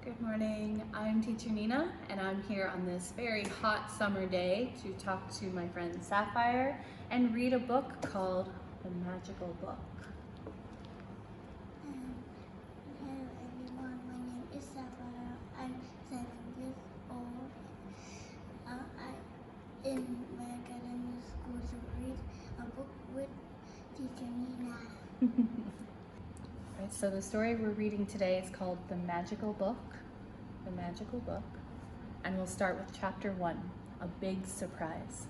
Good morning, I'm Teacher Nina, and I'm here on this very hot summer day to talk to my friend Sapphier and read a book called The Magical Book. Hello everyone, my name is Sapphier. I'm 7 years old. I'm in my academic school to read a book with Teacher Nina. Right, so the story we're reading today is called The Magical Book. The Magical Book. And we'll start with chapter 1, A Big Surprise.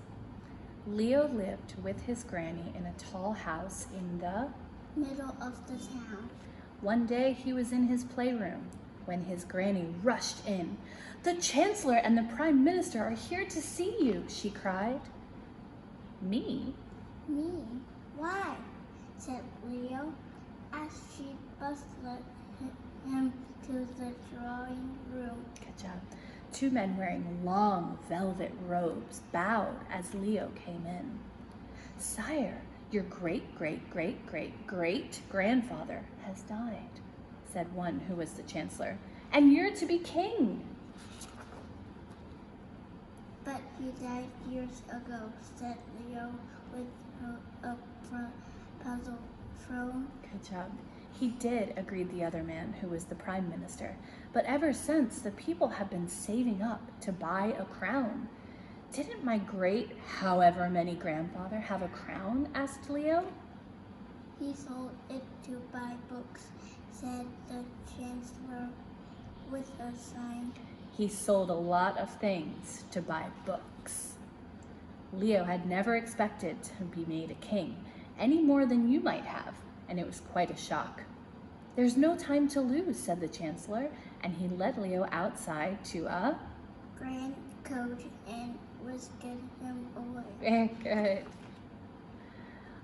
Leo lived with his granny in a tall house in the Middle of the town. One day he was in his playroom when his granny rushed in. "The Chancellor and the Prime Minister are here to see you," she cried. "Me?" Me? Why? Said Leo as she bustled him to the drawing room. Good job. Two men wearing long velvet robes bowed as Leo came in. "Sire, your great-great-great-great-great-grandfather has died," said one who was the chancellor, "and you're to be king." But he died years ago, said Leo with a puzzled frown. Good job. "He did," agreed the other man, who was the prime minister. "But ever since, the people have been saving up to buy a crown." "Didn't my however many grandfather have a crown?" asked Leo. He sold it to buy books, said the chancellor with a sign. "He sold a lot of things to buy books." Leo had never expected to be made a king, any more than you might have, and it was quite a shock. "There's no time to lose," said the chancellor, and he led Leo outside to a grand coach and whisked him away. Very good.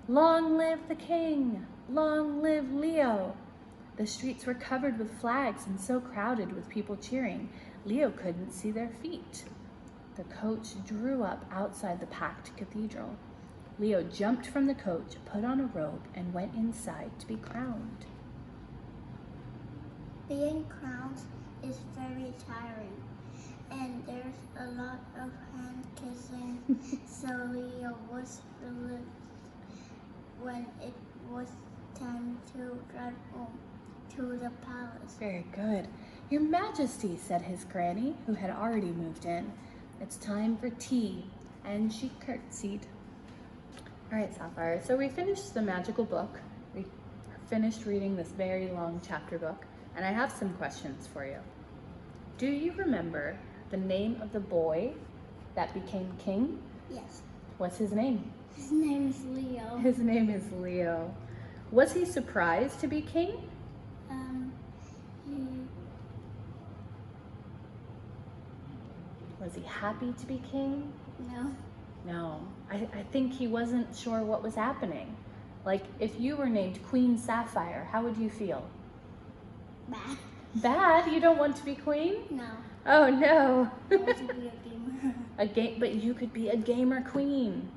"Long live the king! Long live Leo!" The streets were covered with flags and so crowded with people cheering, Leo couldn't see their feet. The coach drew up outside the packed cathedral. Leo jumped from the coach, put on a robe, and went inside to be crowned. Being crowned is very tiring, and there's a lot of hand kissing, so Leo was relieved when it was time to drive home to the palace. Very good. "Your Majesty," said his granny, who had already moved in, "it's time for tea," and she curtsied. All right, Sapphier, so we finished the magical book. We finished reading this very long chapter book, and I have some questions for you. Do you remember the name of the boy that became king? Yes. What's his name? His name is Leo. His name is Leo. Was he surprised to be king? Was he happy to be king? No. No, I think he wasn't sure what was happening. Like, if you were named Queen Sapphier, how would you feel? Bad. Bad? You don't want to be queen? No. Oh no. I want to be a gamer. But you could be a gamer queen.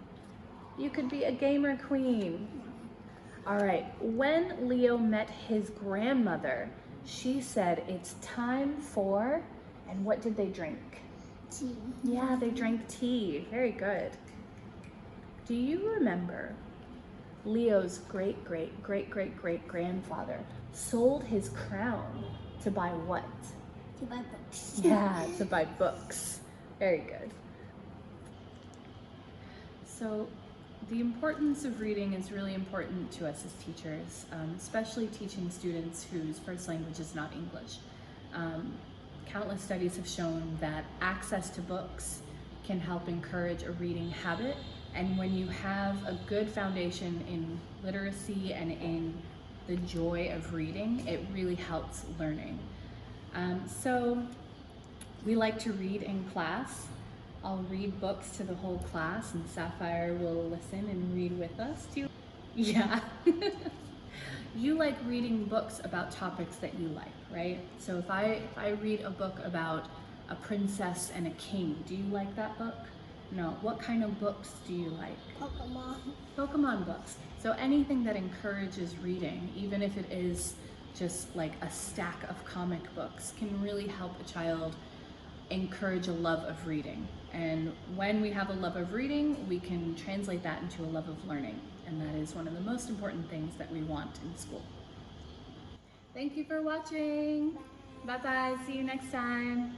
You could be a gamer queen. All right, when Leo met his grandmother, she said it's time for, and what did they drink? Tea. Yeah, they drank tea. Very good. Do you remember Leo's great-great-great-great-great-grandfather sold his crown to buy what? To buy books. Yeah, to buy books. Very good. So the importance of reading is really important to us as teachers, especially teaching students whose first language is not English. Countless studies have shown that access to books can help encourage a reading habit, and when you have a good foundation in literacy and in the joy of reading, it really helps learning. So we like to read in class. I'll read books to the whole class, and Sapphier will listen and read with us. Yeah. You like reading books about topics that you like, right? So if I read a book about a princess and a king, do you like that book? No. What kind of books do you like? Pokemon. Pokemon books. So anything that encourages reading, even if it is just like a stack of comic books can really help a child encourage a love of reading. And when we have a love of reading, we can translate that into a love of learning. And that is one of the most important things that we want in school. Thank you for watching. Bye bye. See you next time.